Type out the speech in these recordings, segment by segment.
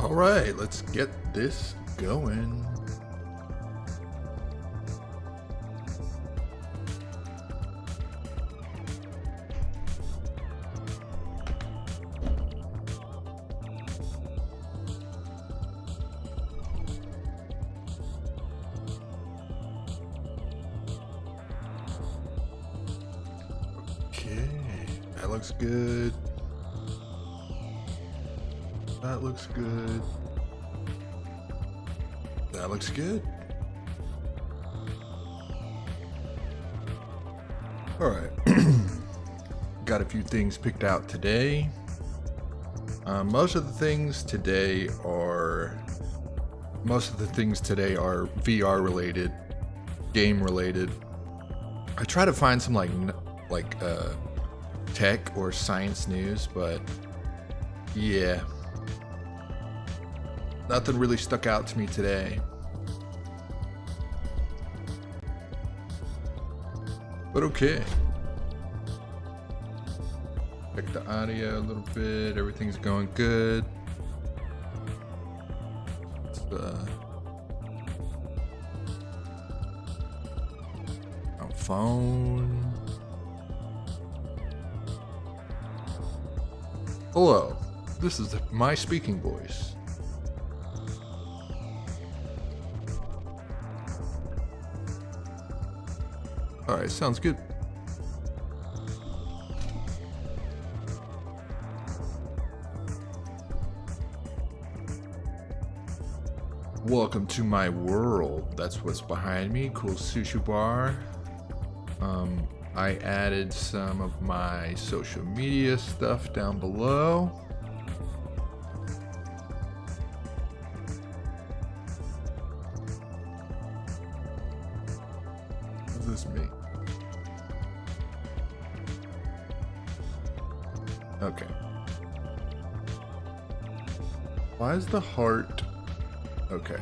All right, let's get this going. Okay, that looks good. That looks good. That looks good. All right. Got a few things picked out today. Most of the things today are VR related, game related. I try to find some like tech or science news, but yeah. Nothing really stuck out to me today. But okay. Check the audio a little bit. Everything's going good. It's, on phone. Hello. This is my speaking voice. Alright, sounds good. Welcome to my world. That's what's behind me. Cool sushi bar. I added some of my social media stuff down below. Is this me? Okay. Why is the heart? Okay.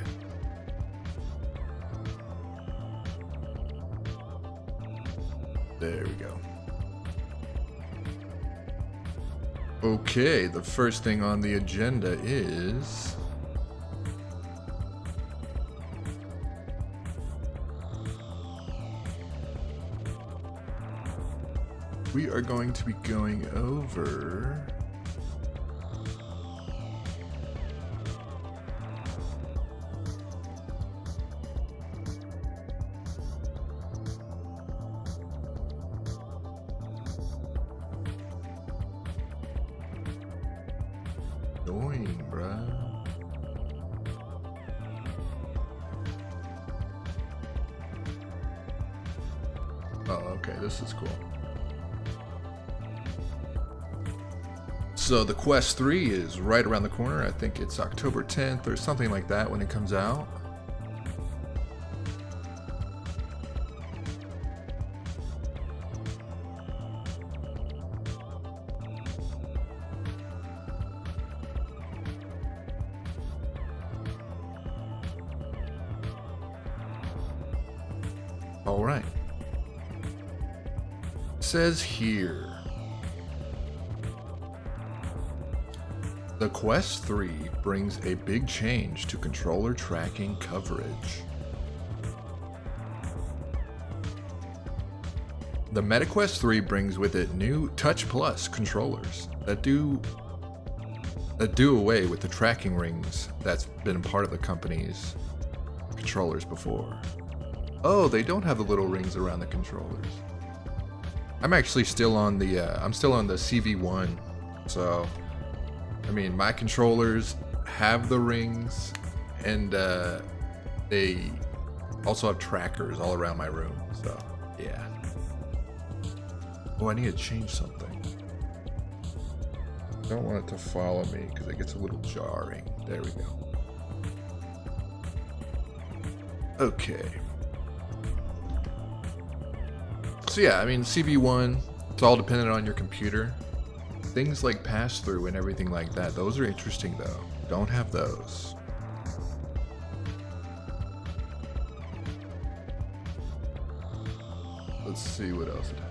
There we go. Okay, the first thing on the agenda is we are going to be going over annoying, bruh. Oh, okay, this is cool. So the Quest 3 is right around the corner. I think it's October 10th or something like that when it comes out. All right. It says here, the Quest 3 brings a big change to controller tracking coverage. The MetaQuest 3 brings with it new Touch Plus controllers that do away with the tracking rings that's been a part of the company's controllers before. Oh, they don't have the little rings around the controllers. I'm actually still on the CV1, so I mean my controllers have the rings, and they also have trackers all around my room. So yeah. Oh, I need to change something. I don't want it to follow me because it gets a little jarring. There we go. Okay. So yeah, I mean, CV1, it's all dependent on your computer. Things like pass-through and everything like that, those are interesting though. Don't have those. Let's see what else it has.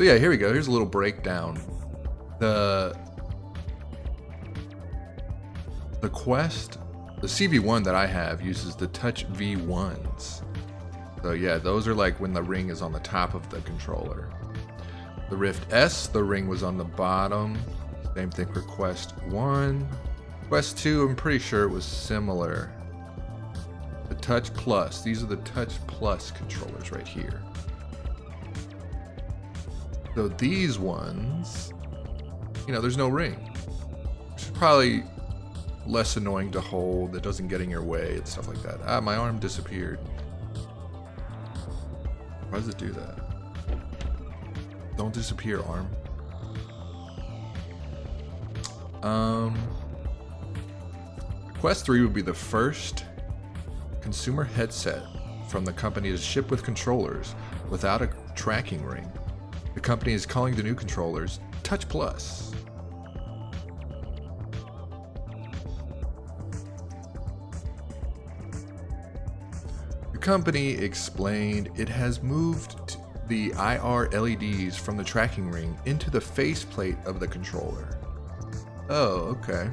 So yeah, here we go. Here's a little breakdown. The Quest, the CV1 that I have uses the Touch V1s. So yeah, those are like when the ring is on the top of the controller. The Rift S, the ring was on the bottom. Same thing for Quest 1. Quest 2, I'm pretty sure it was similar. The Touch Plus, these are the Touch Plus controllers right here. So these ones, you know, there's no ring. Which is probably less annoying to hold, it doesn't get in your way and stuff like that. Ah, my arm disappeared. Why does it do that? Don't disappear, arm. Quest 3 would be the first consumer headset from the company to ship with controllers without a tracking ring. The company is calling the new controllers Touch Plus. The company explained it has moved the IR LEDs from the tracking ring into the faceplate of the controller. Oh, okay.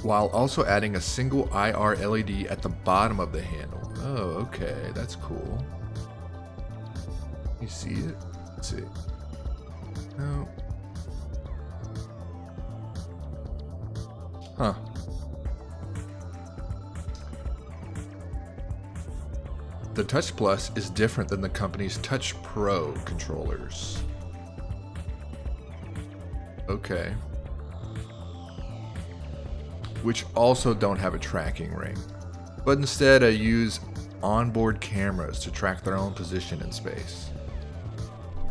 While also adding a single IR LED at the bottom of the handle. Oh, okay, that's cool. You see it? Let's see. No. Huh. The Touch Plus is different than the company's Touch Pro controllers. Okay. Which also don't have a tracking ring, but instead use onboard cameras to track their own position in space.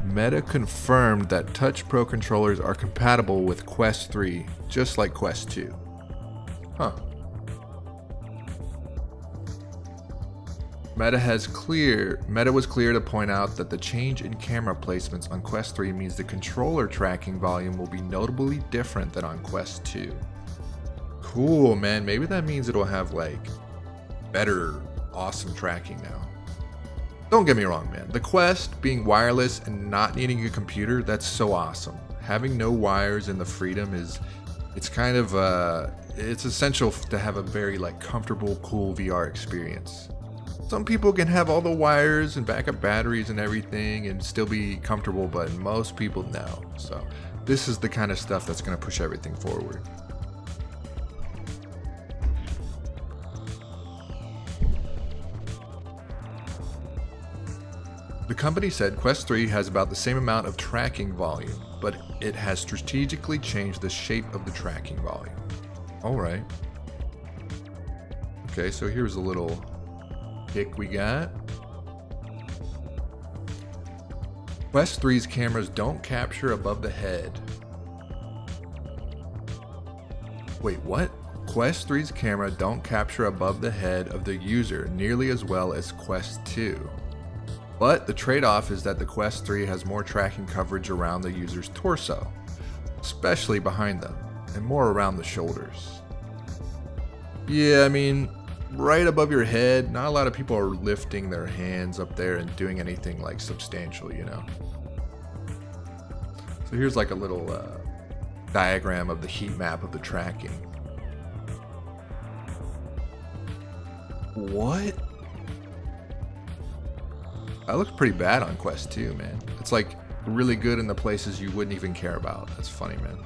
Meta confirmed that Touch Pro controllers are compatible with Quest 3, just like Quest 2. Huh. Meta was clear to point out that the change in camera placements on Quest 3 means the controller tracking volume will be notably different than on Quest 2. Cool, man. Maybe that means it'll have like better, awesome tracking now. Don't get me wrong, man. The Quest being wireless and not needing a computer, that's so awesome. Having no wires and the freedom it's kind of it's essential to have a very like comfortable, cool VR experience. Some people can have all the wires and backup batteries and everything and still be comfortable, but most people no. So this is the kind of stuff that's going to push everything forward. The company said Quest 3 has about the same amount of tracking volume, but it has strategically changed the shape of the tracking volume. Alright. Okay, so here's a little pick we got. Quest 3's cameras don't capture above the head. Wait, what? Quest 3's camera don't capture above the head of the user nearly as well as Quest 2. But the trade-off is that the Quest 3 has more tracking coverage around the user's torso, especially behind them, and more around the shoulders. Yeah, I mean, right above your head, not a lot of people are lifting their hands up there and doing anything like substantial, you know. So here's like a little diagram of the heat map of the tracking. What? That looks pretty bad on Quest 2, man. It's like really good in the places you wouldn't even care about. That's funny, man.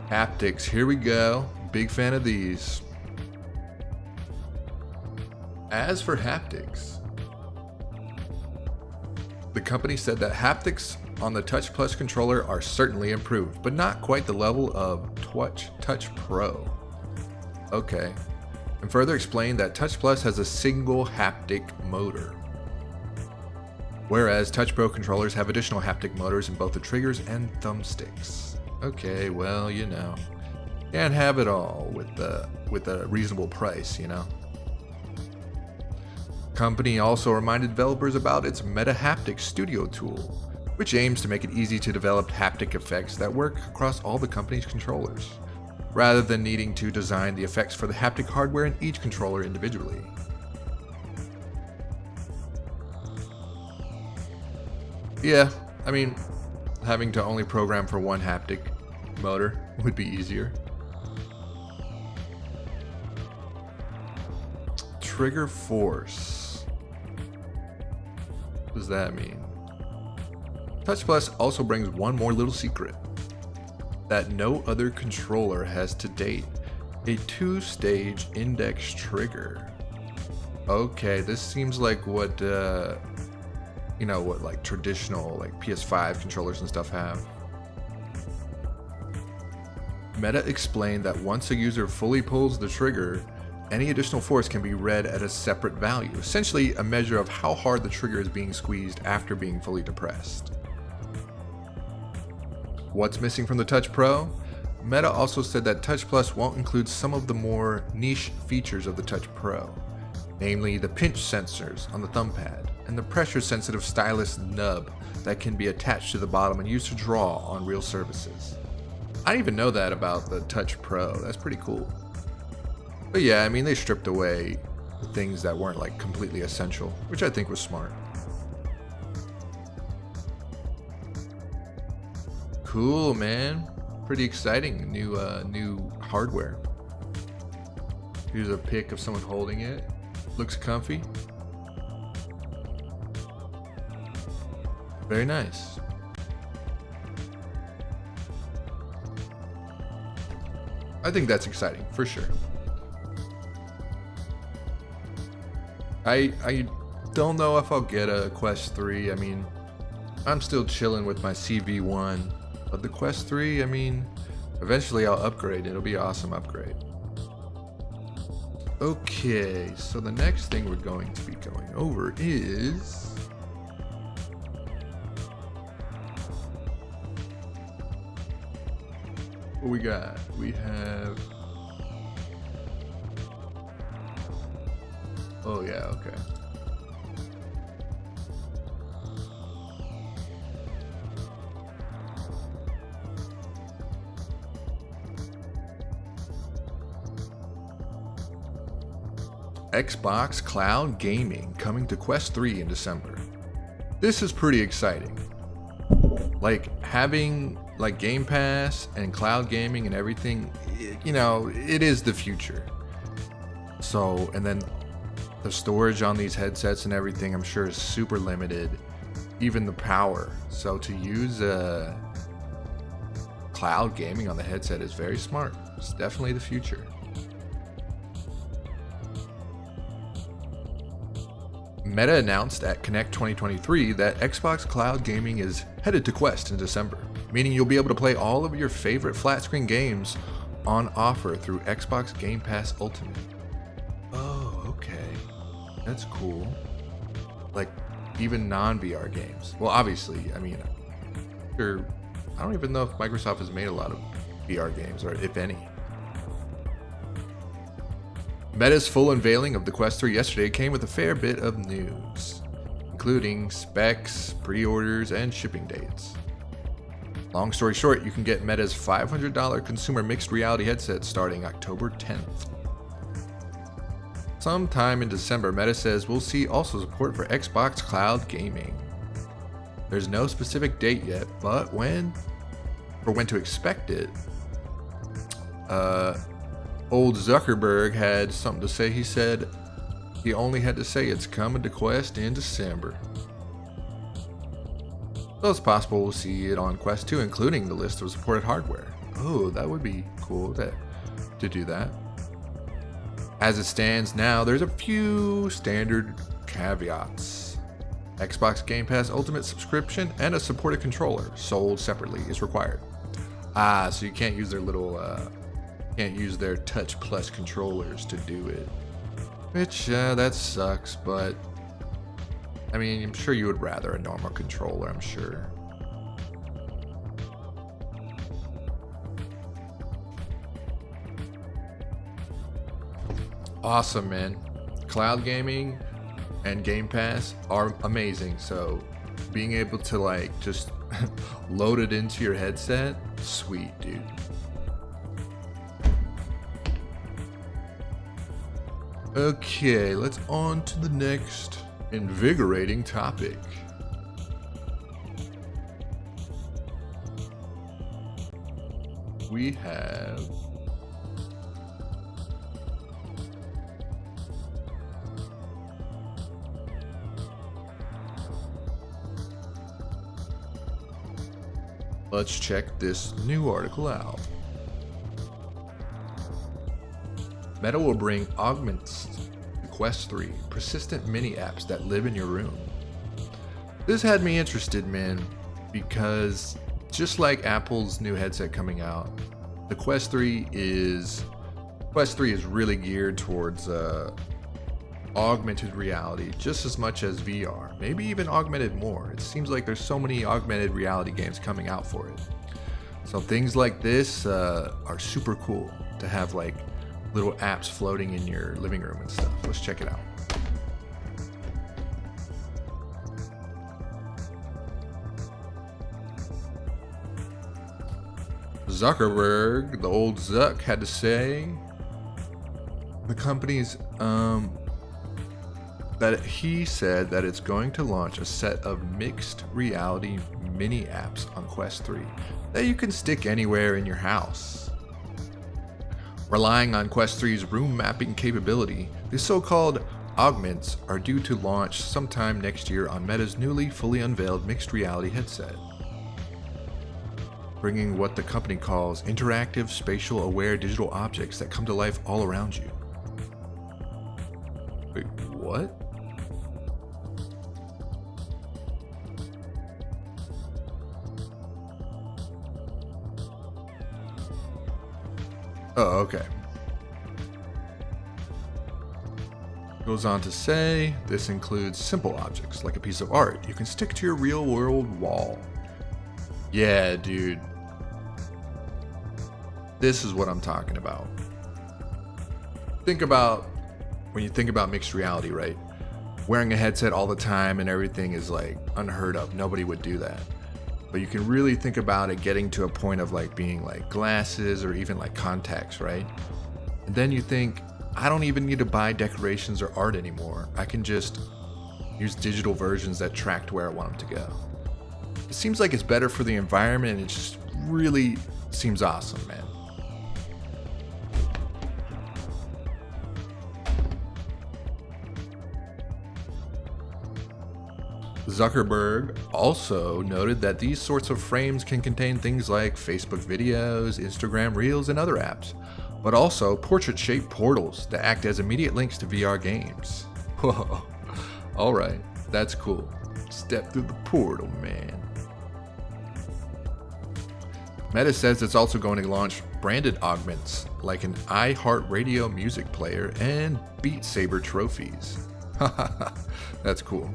Haptics, here we go. Big fan of these. As for haptics, the company said that haptics on the Touch Plus controller are certainly improved, but not quite the level of Touch Pro. Okay. And further explained that Touch Plus has a single haptic motor, whereas Touch Pro controllers have additional haptic motors in both the triggers and thumbsticks. Okay, well, you know, can't have it all with a reasonable price, you know. Company also reminded developers about its Meta Haptic Studio tool, which aims to make it easy to develop haptic effects that work across all the company's controllers, rather than needing to design the effects for the haptic hardware in each controller individually. Yeah, I mean, having to only program for one haptic motor would be easier. Trigger force. What does that mean? Touch Plus also brings one more little secret that no other controller has to date. A 2-stage index trigger. Okay, this seems like what you know, what like traditional like PS5 controllers and stuff have. Meta explained that once a user fully pulls the trigger, any additional force can be read at a separate value, essentially a measure of how hard the trigger is being squeezed after being fully depressed. What's missing from the Touch Pro? Meta also said that Touch Plus won't include some of the more niche features of the Touch Pro, namely the pinch sensors on the thumb pad and the pressure-sensitive stylus nub that can be attached to the bottom and used to draw on real surfaces. I didn't even know that about the Touch Pro. That's pretty cool. But yeah, I mean, they stripped away the things that weren't like completely essential, which I think was smart. Cool, man. Pretty exciting. New hardware. Here's a pic of someone holding it. Looks comfy. Very nice. I think that's exciting for sure. I don't know if I'll get a Quest 3. I mean, I'm still chilling with my CV1, but the Quest 3, I mean, eventually I'll upgrade. It'll be an awesome upgrade. Okay, so the next thing we're going to be going over is what we got. We have, oh yeah, okay. Xbox Cloud Gaming coming to Quest 3 in December. This is pretty exciting. Like having like Game Pass and cloud gaming and everything, you know, it is the future. So, and then the storage on these headsets and everything, I'm sure is super limited. Even the power. So to use cloud gaming on the headset is very smart. It's definitely the future. Meta announced at Connect 2023 that Xbox Cloud Gaming is headed to Quest in December, meaning you'll be able to play all of your favorite flat screen games on offer through Xbox Game Pass Ultimate. Oh, okay. That's cool. Like, even non-VR games. Well, obviously, I mean, I don't even know if Microsoft has made a lot of VR games, or if any. Meta's full unveiling of the Quest 3 yesterday came with a fair bit of news, including specs, pre-orders, and shipping dates. Long story short, you can get Meta's $500 consumer mixed reality headset starting October 10th. Sometime in December, Meta says we'll see also support for Xbox Cloud Gaming. There's no specific date yet, but when to expect it, old Zuckerberg had something to say. He said he only had to say it's coming to Quest in December. So it's possible we'll see it on Quest 2, including the list of supported hardware. Oh, that would be cool to do that. As it stands now, there's a few standard caveats. Xbox Game Pass Ultimate subscription and a supported controller sold separately is required. So you can't use their little can't use their Touch Plus controllers to do it, which that sucks, but I mean, I'm sure you would rather a normal controller, I'm sure. Awesome, man. Cloud gaming and Game Pass are amazing, so being able to like just load it into your headset, sweet, dude. Okay, let's on to the next invigorating topic. we have... Let's check this new article out. Meta will bring augments to Quest 3, persistent mini apps that live in your room. This had me interested, man, because just like Apple's new headset coming out, the Quest 3 is really geared towards augmented reality just as much as VR, maybe even augmented more. It seems like there's so many augmented reality games coming out for it. So things like this are super cool to have, like little apps floating in your living room and stuff. Let's check it out. Zuckerberg, the old Zuck, had to say the company's that he said that it's going to launch a set of mixed reality mini apps on Quest 3 that you can stick anywhere in your house. Relying on Quest 3's room mapping capability, the so-called augments are due to launch sometime next year on Meta's newly fully unveiled mixed reality headset, bringing what the company calls interactive, spatial aware digital objects that come to life all around you. Wait, what? Oh, okay. Goes on to say, this includes simple objects like a piece of art you can stick to your real world wall. Yeah, dude. This is what I'm talking about. When you think about mixed reality, right? Wearing a headset all the time and everything is like unheard of. Nobody would do that. But you can really think about it getting to a point of like being like glasses or even like contacts, right? And then you think, I don't even need to buy decorations or art anymore. I can just use digital versions that track to where I want them to go. It seems like it's better for the environment, and it just really seems awesome, man. Zuckerberg also noted that these sorts of frames can contain things like Facebook videos, Instagram Reels, and other apps, but also portrait-shaped portals that act as immediate links to VR games. Whoa, alright, that's cool. Step through the portal, man. Meta says it's also going to launch branded augments like an iHeartRadio music player and Beat Saber trophies. That's cool.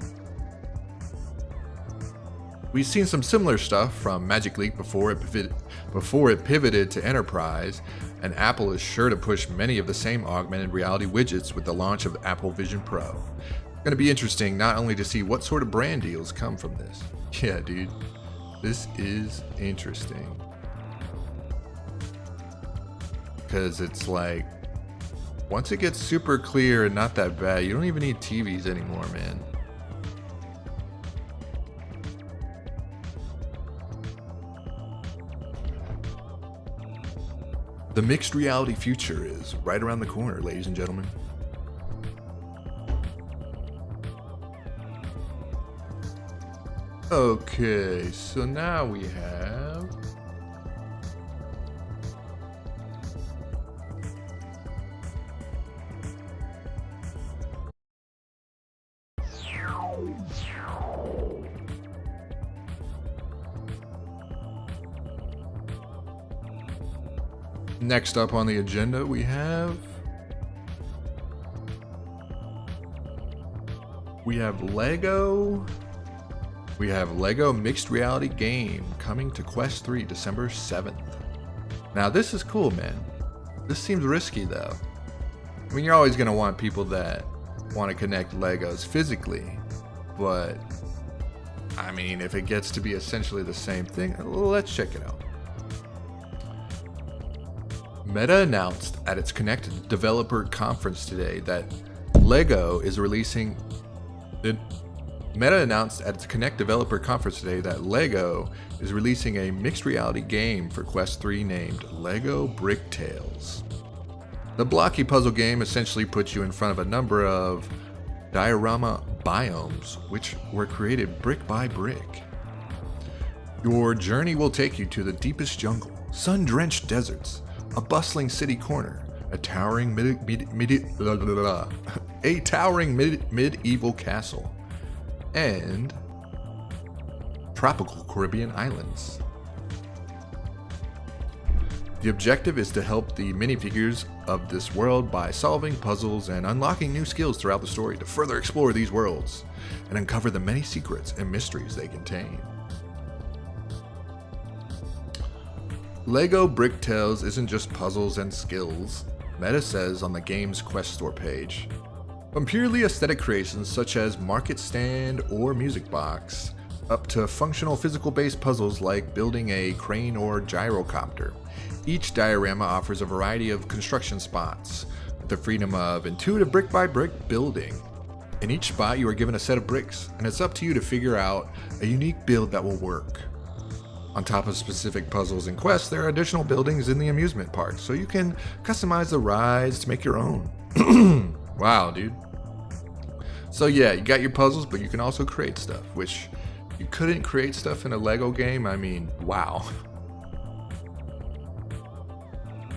We've seen some similar stuff from Magic Leap before it pivoted to enterprise, and Apple is sure to push many of the same augmented reality widgets with the launch of Apple Vision Pro. It's going to be interesting not only to see what sort of brand deals come from this. Yeah, dude, this is interesting. Because it's like, once it gets super clear and not that bad, you don't even need TVs anymore, man. The mixed reality future is right around the corner, ladies and gentlemen. Okay, so now we have... Next up on the agenda, we have Lego. We have Lego Mixed Reality Game coming to Quest 3 December 7th. Now this is cool, man. This seems risky though. I mean, you're always going to want people that want to connect Legos physically, but I mean, if it gets to be essentially the same thing, let's check it out. Meta announced at its Connect Developer Conference today that Lego is releasing Meta announced at its Connect developer conference today that LEGO is releasing a mixed reality game for Quest 3 named LEGO Brick Tales. The blocky puzzle game essentially puts you in front of a number of diorama biomes, which were created brick by brick. Your journey will take you to the deepest jungle, sun-drenched deserts, a bustling city corner, a towering medieval castle, and tropical Caribbean islands. The objective is to help the minifigures of this world by solving puzzles and unlocking new skills throughout the story to further explore these worlds and uncover the many secrets and mysteries they contain. LEGO Brick Tales isn't just puzzles and skills, Meta says on the game's Quest Store page. From purely aesthetic creations such as market stand or music box, up to functional physical-based puzzles like building a crane or gyrocopter, each diorama offers a variety of construction spots, with the freedom of intuitive brick-by-brick building. In each spot you are given a set of bricks, and it's up to you to figure out a unique build that will work. On top of specific puzzles and quests, there are additional buildings in the amusement park, so you can customize the rides to make your own. Wow, dude. So yeah, you got your puzzles, but you can also create stuff, which you couldn't create stuff in a LEGO game. I mean, wow.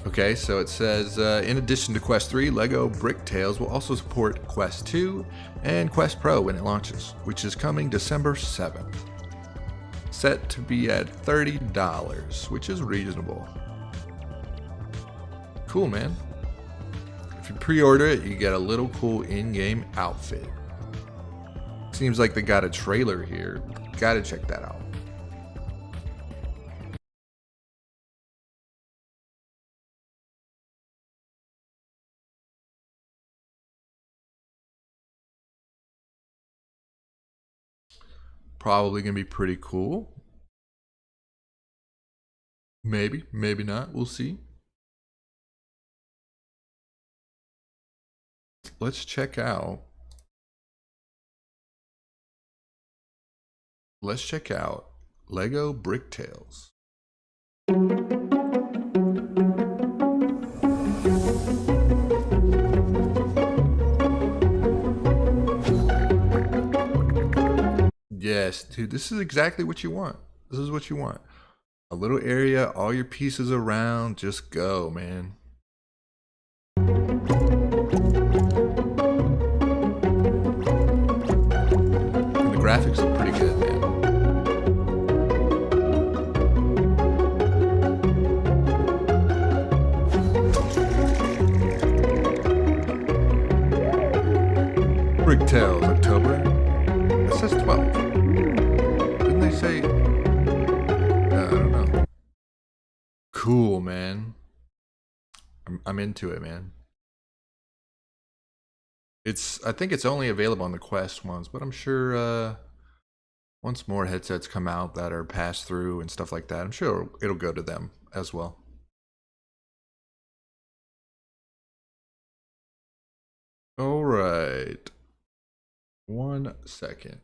Okay, so it says, in addition to Quest 3, LEGO Brick Tales will also support Quest 2 and Quest Pro when it launches, which is coming December 7th. Set to be at $30, which is reasonable. Cool, man. If you pre-order it, you get a little cool in-game outfit. Seems like they got a trailer here. Gotta check that out. Probably gonna be pretty cool. Maybe, maybe not. We'll see. Let's check out. Let's check out LEGO Brick Tales. Yes, dude, this is exactly what you want. This is what you want. A little area, all your pieces around, just go, man. And the graphics look pretty good, man. Brick Tales, October. It says 12. Didn't they say? I don't know. Cool, man. I'm into it, man. I think it's only available on the Quest ones, but I'm sure once more headsets come out that are passed through and stuff like that, I'm sure it'll go to them as well. All right. 1 second.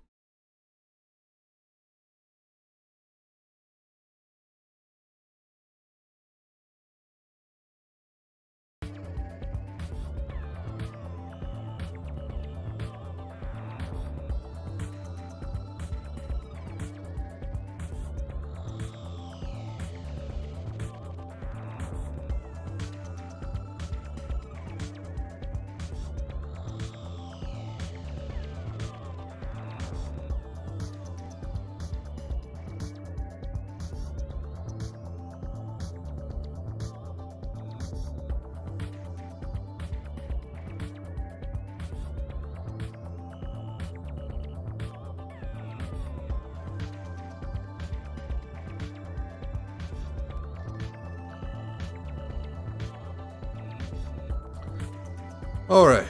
All right,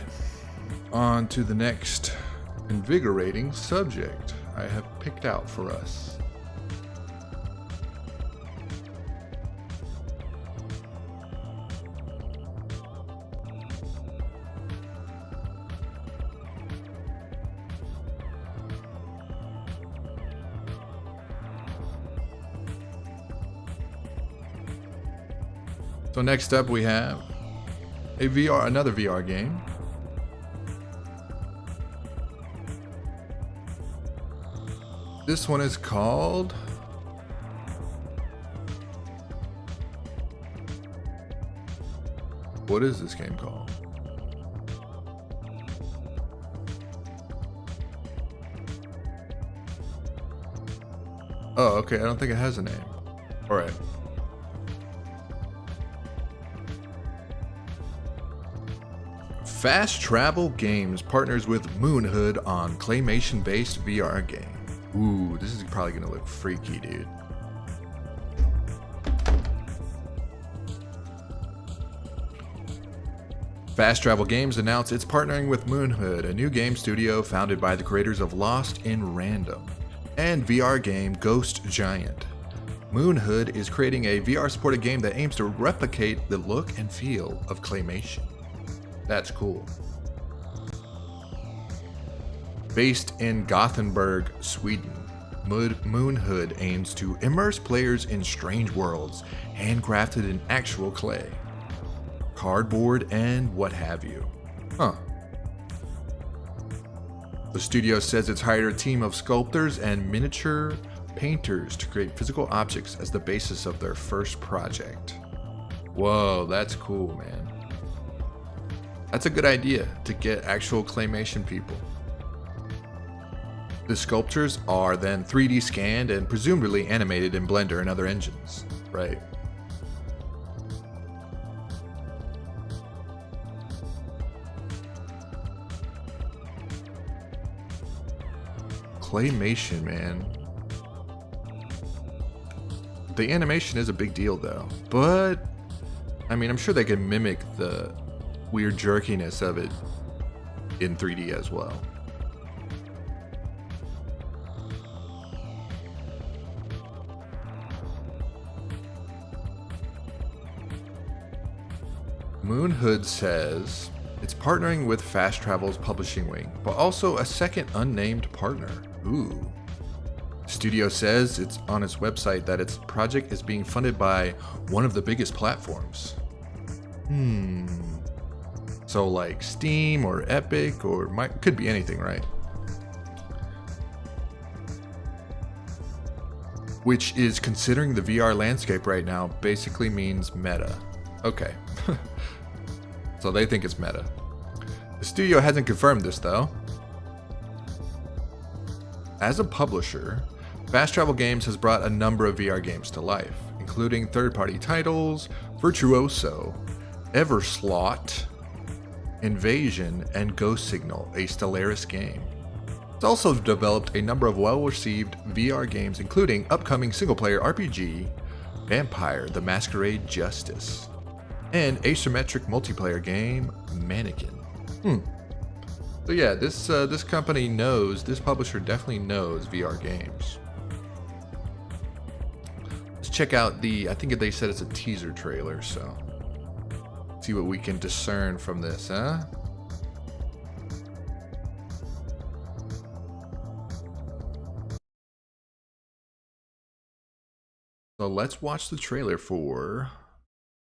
on to the next invigorating subject I have picked out for us. So next up we have another VR game. This one is called what is this game called? Oh, okay, I don't think it has a name. All right. Fast Travel Games partners with Moonhood on claymation-based VR game. Ooh, this is probably gonna look freaky, dude. Fast Travel Games announced it's partnering with Moonhood, a new game studio founded by the creators of Lost in Random and VR game Ghost Giant. Moonhood is creating a VR-supported game that aims to replicate the look and feel of claymation. That's cool. Based in Gothenburg, Sweden, Moonhood aims to immerse players in strange worlds, handcrafted in actual clay, cardboard, and what have you. Huh. The studio says it's hired a team of sculptors and miniature painters to create physical objects as the basis of their first project. Whoa, that's cool, man. That's a good idea to get actual claymation people. The sculptures are then 3D scanned and presumably animated in Blender and other engines, right? Claymation, man. The animation is a big deal though, but I mean, I'm sure they can mimic the weird jerkiness of it in 3D as well. Moonhood says it's partnering with Fast Travel's publishing wing, but also a second unnamed partner. Ooh. Studio says it's on its website that its project is being funded by one of the biggest platforms. So like Steam or Epic or could be anything, right? Which is, considering the VR landscape right now, basically means Meta. Okay. So they think it's Meta. The studio hasn't confirmed this though. As a publisher, Fast Travel Games has brought a number of VR games to life, including third-party titles, Virtuoso, Everslot, Invasion, and Ghost Signal, a Stellaris game. It's also developed a number of well-received VR games, including upcoming single-player RPG, Vampire: The Masquerade Justice, and asymmetric multiplayer game, Mannequin. So yeah, this company knows, this publisher definitely knows VR games. Let's check out I think they said it's a teaser trailer, so see what we can discern from this, huh? So let's watch the trailer for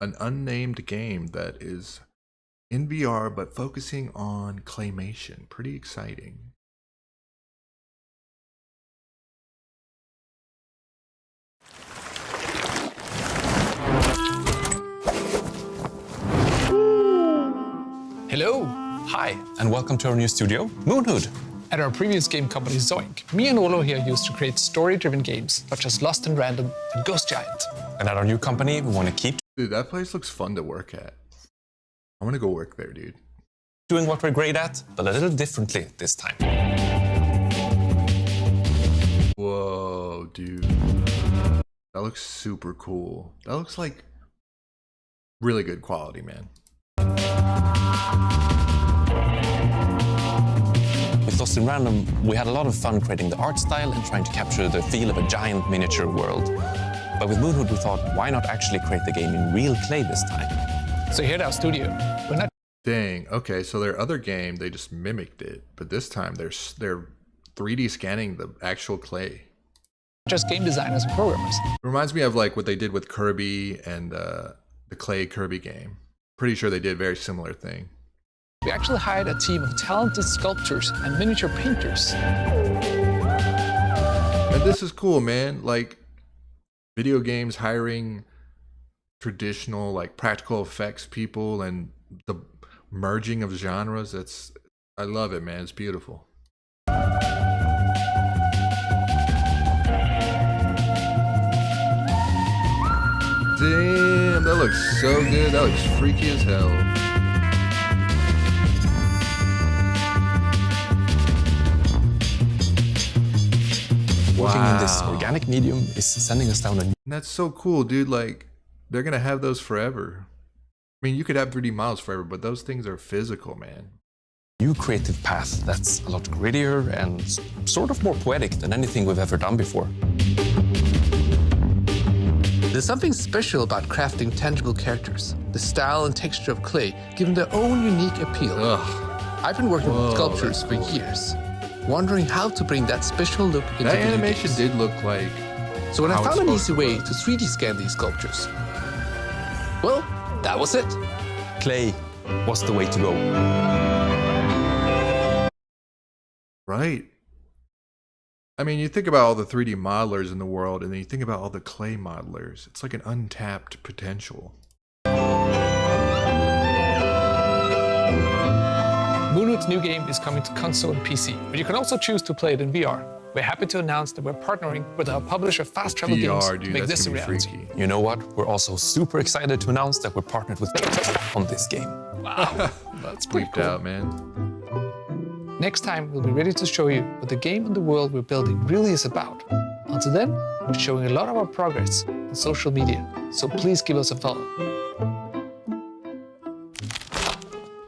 an unnamed game that is in VR but focusing on claymation. Pretty exciting. Hello! Hi, and welcome to our new studio, Moonhood. At our previous game company Zoink, me and Olo here used to create story-driven games such as Lost in Random and Ghost Giant. And at our new company, we want to keep Dude, that place looks fun to work at. I want to go work there, dude. doing what we're great at, but a little differently this time. Whoa, dude. That looks super cool. That looks like really good quality, man. With Lost in Random, we had a lot of fun creating the art style and trying to capture the feel of a giant miniature world. But with Moonhood, we thought, why not actually create the game in real clay this time? So here at our studio, we're not Dang, okay, so their other game, they just mimicked it, but this time they're 3D scanning the actual clay. just game designers and programmers. It reminds me of like what they did with Kirby and the Clay Kirby game. Pretty sure they did a very similar thing. We actually hired a team of talented sculptors and miniature painters. And this is cool, man. Like, video games hiring traditional, like, practical effects people and the merging of genres. I love it, man. It's beautiful. Damn, that looks so good. That looks freaky as hell. Working in this organic medium is sending us down a And that's so cool, dude. Like, they're gonna have those forever. I mean, you could have 3D models forever, but those things are physical, man. new creative path that's a lot grittier and sort of more poetic than anything we've ever done before. There's something special about crafting tangible characters. The style and texture of clay give them their own unique appeal. Ugh. I've been working with sculptures for years, wondering how to bring that special look into That video animation games. did look like... So when I how it's found an supposed easy to way look. to 3D scan these sculptures, well, that was it. Clay was the way to go. Right. I mean, you think about all the 3D modelers in the world, and then you think about all the clay modelers. It's like an untapped potential. Moonwood's new game is coming to console and PC, but you can also choose to play it in VR. We're happy to announce that we're partnering with our publisher Fast Travel Games VR, to dude, make that's this a gonna be reality. freaky. You know what? We're also super excited to announce that we're partnered with on this game. Wow, that's pretty Bleeped cool. out, man. Next time, we'll be ready to show you what the game and the world we're building really is about. Until then, we're showing a lot of our progress on social media, so please give us a follow.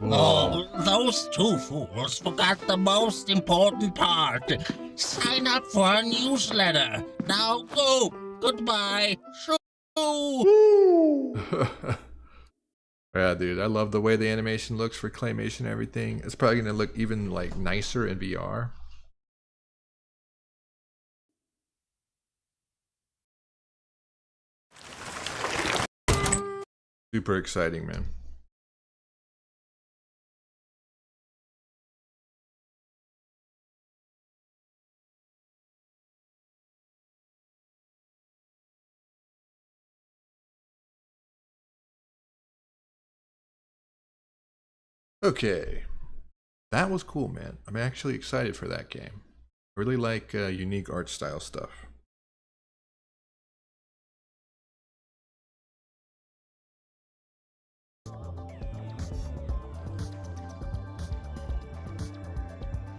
Oh, those two fools forgot the most important part. Sign up for our newsletter. Now go. Goodbye. Shoo. Yeah, dude, I love the way the animation looks for claymation and everything. It's probably gonna look even like nicer in VR. Super exciting, man. Okay, that was cool, man. I'm actually excited for that game. I really like unique art style stuff.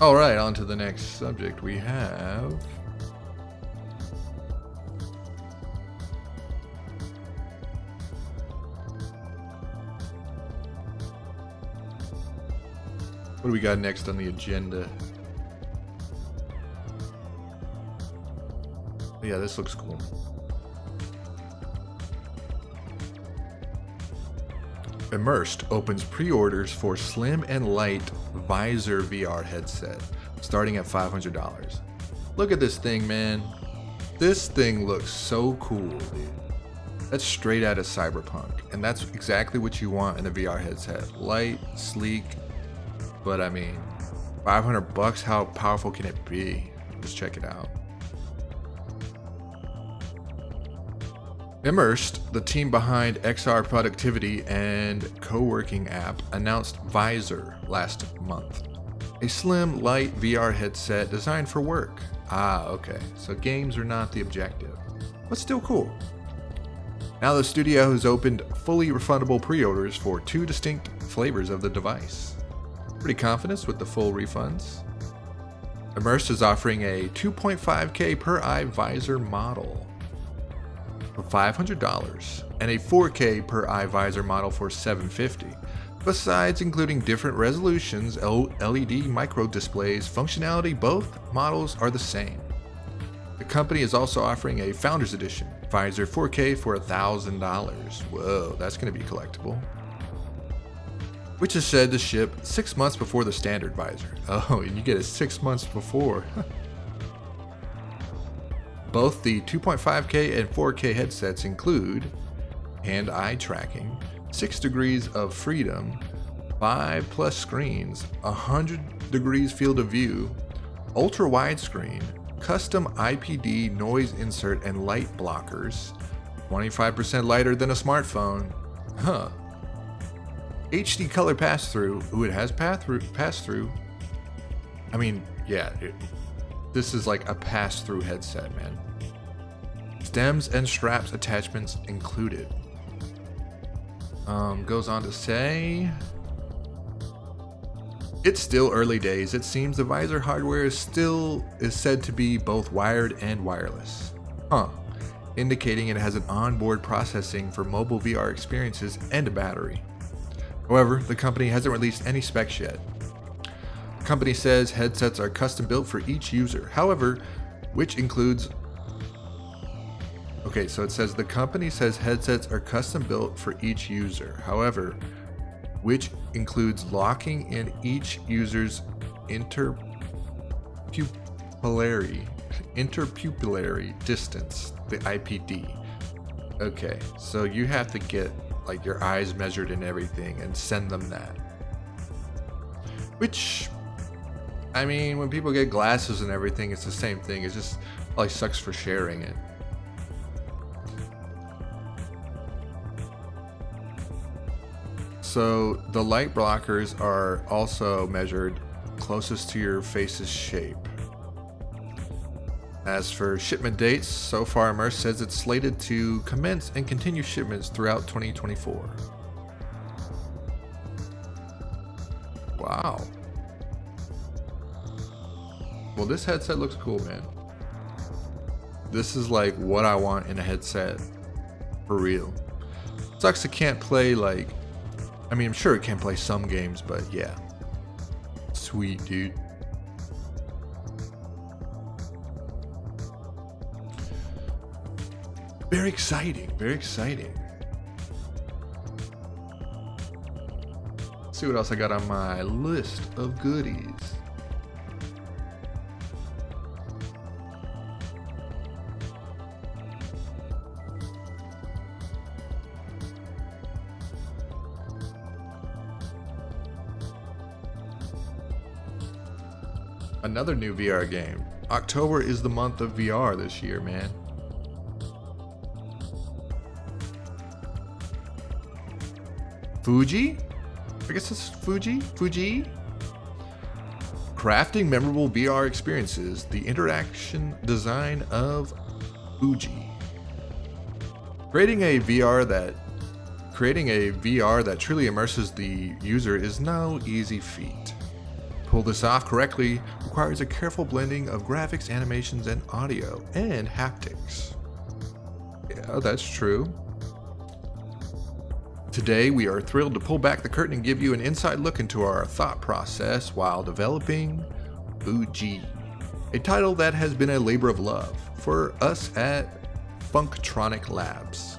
All right, on to the next subject. We have... What do we got next on the agenda? Yeah, this looks cool. Immersed opens pre-orders for slim and light visor VR headset, starting at $500. Look at this thing, man. This thing looks so cool, dude. That's straight out of Cyberpunk, and that's exactly what you want in a VR headset. Light, sleek, but I mean, $500, how powerful can it be? Let's check it out. Immersed, the team behind XR productivity and co-working app, announced Visor last month. A slim, light VR headset designed for work. Ah, okay, so games are not the objective, but still cool. Now the studio has opened fully refundable pre-orders for 2 distinct flavors of the device. Pretty confident with the full refunds. Immersed is offering a 2.5K per eye visor model for $500 and a 4K per eye visor model for $750. Besides including different resolutions, LED micro displays, functionality, both models are the same. The company is also offering a Founders Edition visor 4K for $1,000. Whoa, that's going to be collectible. Which is said to ship 6 months before the standard visor. Oh, and you get it 6 months before. Both the 2.5K and 4K headsets include and eye tracking, 6 degrees of freedom, 5+ screens, 100 degrees field of view, ultra widescreen, custom IPD noise insert and light blockers, 25% lighter than a smartphone. Huh. HD color pass-through. Ooh, it has pass-through. I mean, yeah, this is like a pass-through headset, man. Stems and straps attachments included. Goes on to say, it's still early days. It seems the visor hardware is said to be both wired and wireless. Huh. Indicating it has an onboard processing for mobile VR experiences and a battery. However, the company hasn't released any specs yet. The company says headsets are custom built for each user. However, which includes... Okay, so it says the company says headsets are custom built for each user. However, which includes locking in each user's interpupillary distance, the IPD. Okay, so you have to get like your eyes measured and everything and send them that. Which, I mean, when people get glasses and everything, it's the same thing. It just probably sucks for sharing it. So the light blockers are also measured closest to your face's shape. As for shipment dates, so far Immerse says it's slated to commence and continue shipments throughout 2024. Wow. Well, this headset looks cool, man. This is like what I want in a headset. For real. Sucks it can't play like... I mean, I'm sure it can play some games, but yeah. Sweet, dude. Very exciting, very exciting. Let's see what else I got on my list of goodies. Another new VR game. October is the month of VR this year, man. Fuji? I guess it's Fuji? Crafting memorable VR experiences, the interaction design of Fuji. Creating a VR that truly immerses the user is no easy feat. Pull this off correctly requires a careful blending of graphics, animations, and audio, and haptics. Yeah, that's true. Today, we are thrilled to pull back the curtain and give you an inside look into our thought process while developing Fuji, a title that has been a labor of love for us at Funktronic Labs.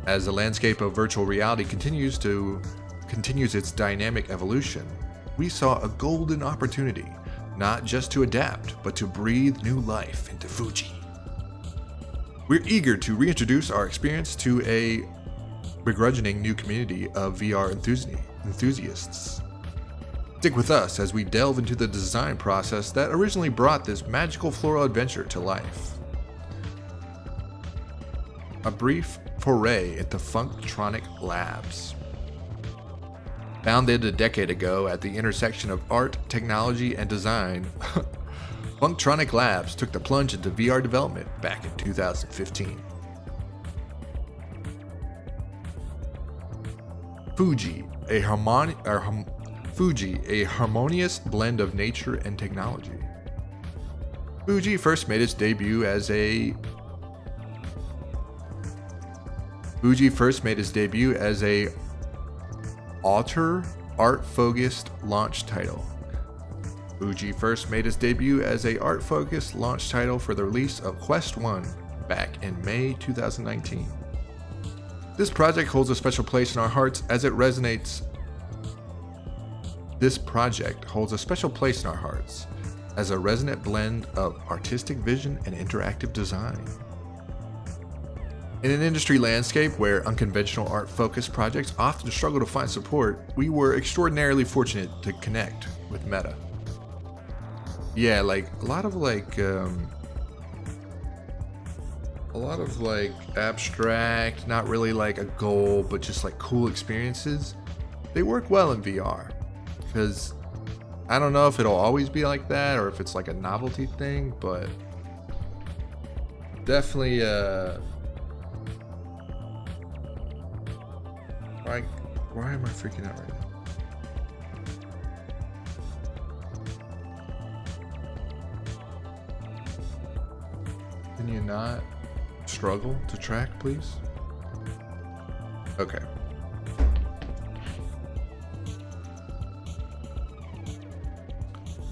As the landscape of virtual reality continues its dynamic evolution, we saw a golden opportunity, not just to adapt, but to breathe new life into Fuji. We're eager to reintroduce our experience to a begrudging new community of VR enthusiasts. Stick with us as we delve into the design process that originally brought this magical floral adventure to life. A brief foray into Funktronic Labs. Founded a decade ago at the intersection of art, technology, and design, Funktronic Labs took the plunge into VR development back in 2015. Fuji, a harmonious blend of nature and technology. Fuji first made its debut as a art-focused launch title. Fuji first made its debut as a art-focused launch title for the release of Quest 1 back in May 2019. This project holds a special place in our hearts as it resonates. This project holds a special place in our hearts as a resonant blend of artistic vision and interactive design. In an industry landscape where unconventional art-focused projects often struggle to find support, we were extraordinarily fortunate to connect with Meta. Yeah, like a lot of abstract, not really like a goal, but just like cool experiences. They work well in VR because I don't know if it'll always be like that or if it's like a novelty thing, but definitely why am I freaking out right now? Can you not struggle to track, please? Okay.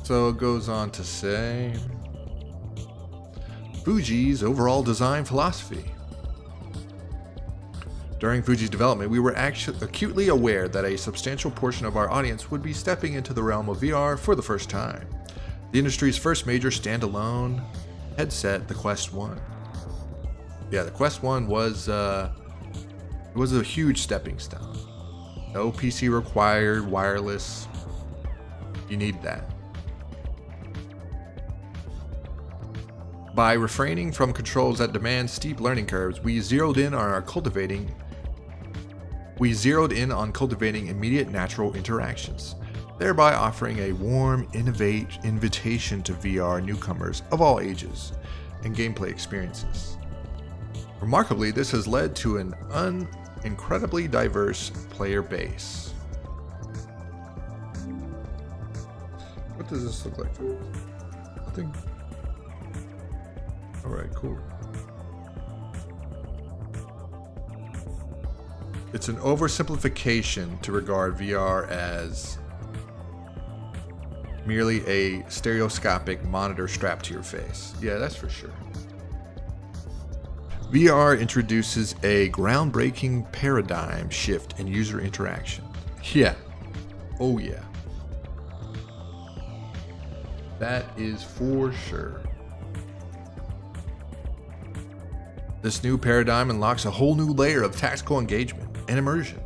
So it goes on to say Fuji's overall design philosophy. During Fuji's development, we were acutely aware that a substantial portion of our audience would be stepping into the realm of VR for the first time. The industry's first major standalone headset, the Quest 1. Yeah, the Quest 1 was a huge stepping stone. No PC required, wireless. You need that. By refraining from controls that demand steep learning curves, we zeroed in on cultivating immediate natural interactions, thereby offering a warm, invitation to VR newcomers of all ages and gameplay experiences. Remarkably, this has led to an incredibly diverse player base. What does this look like? Nothing. Alright, cool. It's an oversimplification to regard VR as merely a stereoscopic monitor strapped to your face. Yeah, that's for sure. VR introduces a groundbreaking paradigm shift in user interaction. Yeah. Oh yeah. That is for sure. This new paradigm unlocks a whole new layer of tactical engagement and immersion,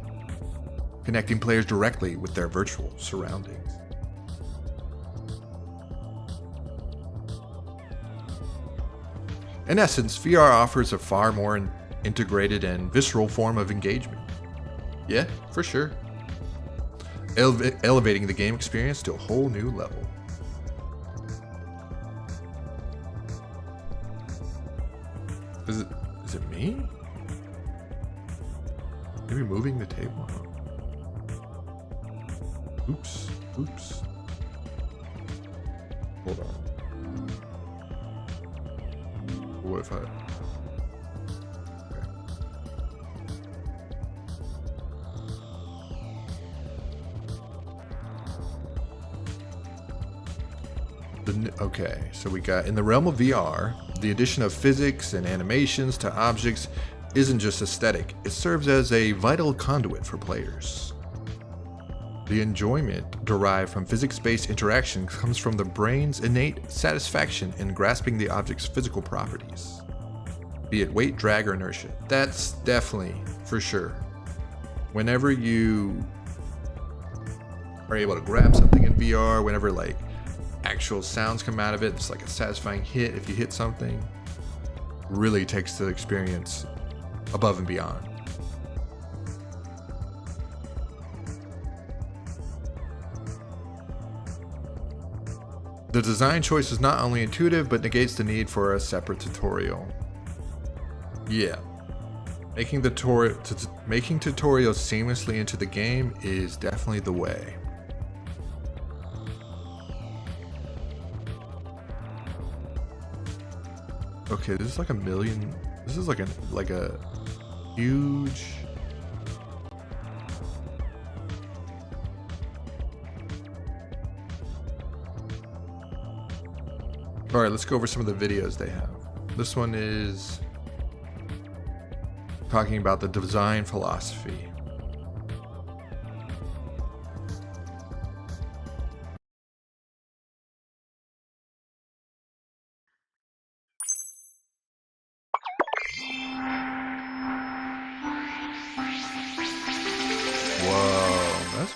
connecting players directly with their virtual surroundings. In essence, VR offers a far more integrated and visceral form of engagement. Yeah, for sure. Elevating the game experience to a whole new level. Is it me? Maybe moving the table? Oops. Hold on. What if I... Okay, so we got, in the realm of VR, the addition of physics and animations to objects isn't just aesthetic, it serves as a vital conduit for players. The enjoyment derived from physics-based interaction comes from the brain's innate satisfaction in grasping the object's physical properties, be it weight, drag, or inertia. That's definitely, for sure. Whenever you are able to grab something in VR, whenever like actual sounds come out of it, it's like a satisfying hit if you hit something. Really takes the experience above and beyond. The design choice is not only intuitive, but negates the need for a separate tutorial. Yeah. Making tutorials seamlessly into the game is definitely the way. Okay, this is like a million. This is like a huge. All right, let's go over some of the videos they have. This one is talking about the design philosophy.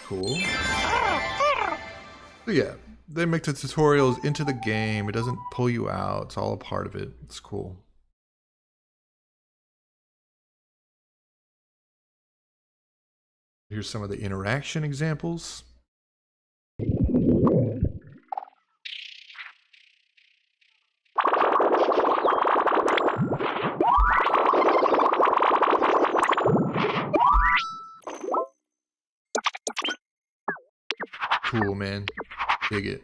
cool. So yeah, they make the tutorials into the game. It doesn't pull you out. It's all a part of it. It's cool. Here's some of the interaction examples. Cool, man. Dig it.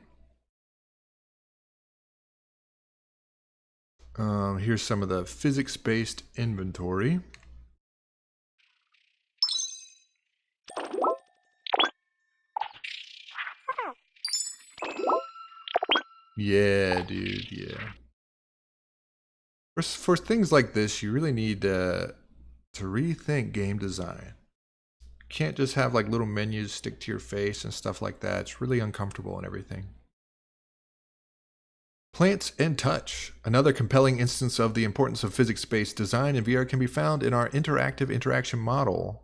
Here's some of the physics-based inventory. Yeah, dude, yeah. For things like this, you really need to rethink game design. You can't just have like little menus stick to your face and stuff like that. It's really uncomfortable and everything. Plants and touch. Another compelling instance of the importance of physics-based design in VR can be found in our interactive interaction model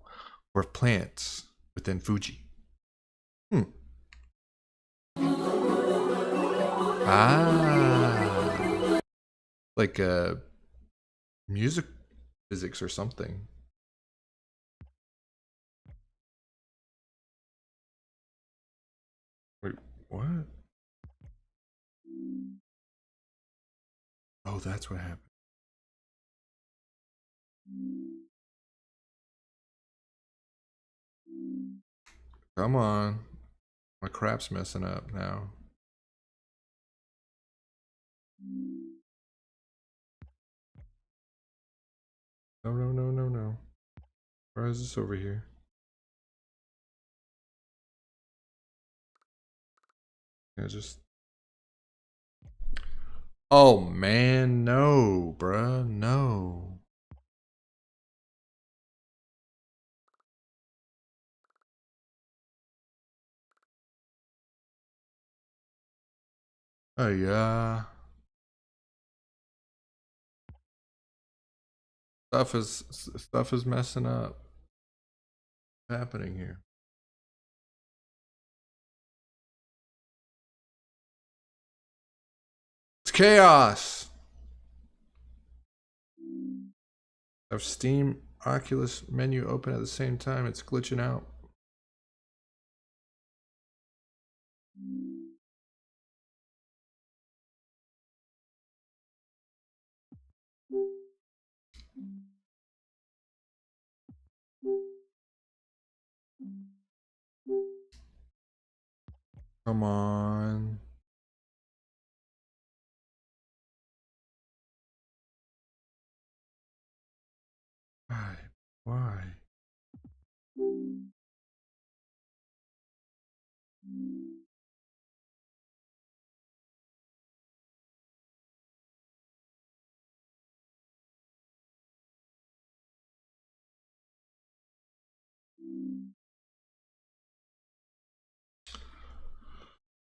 for plants within Fuji. Ah, like music physics or something. Wait, what? Oh, that's what happened. Come on. My crap's messing up now. No, no, no, no, no. Why is this over here? Yeah, just... Oh, man, no, bruh, no. Oh, yeah. Stuff is messing up. What's happening here? It's chaos. I have Steam Oculus menu open at the same time. It's glitching out. Come on. Why? Why?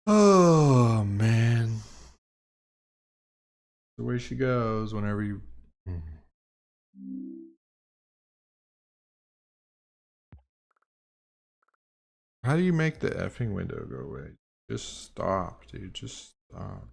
Oh, man. The way she goes whenever you... How do you make the effing window go away? Just stop, dude. Just stop.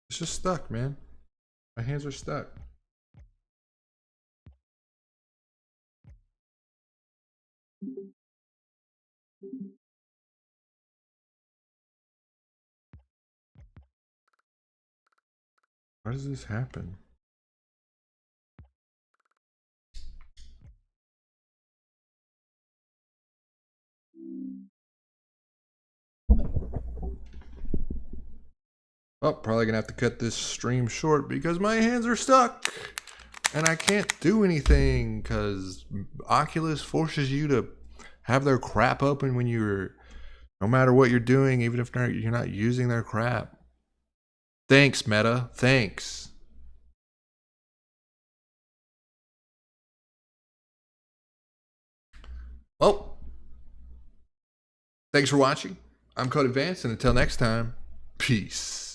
It's just stuck, man. My hands are stuck. Why does this happen? Oh, probably gonna have to cut this stream short because my hands are stuck and I can't do anything because Oculus forces you to have their crap open when you're, no matter what you're doing, even if you're not using their crap. Thanks, Meta. Thanks. Well, thanks for watching. I'm Code Advanced, and until next time, peace.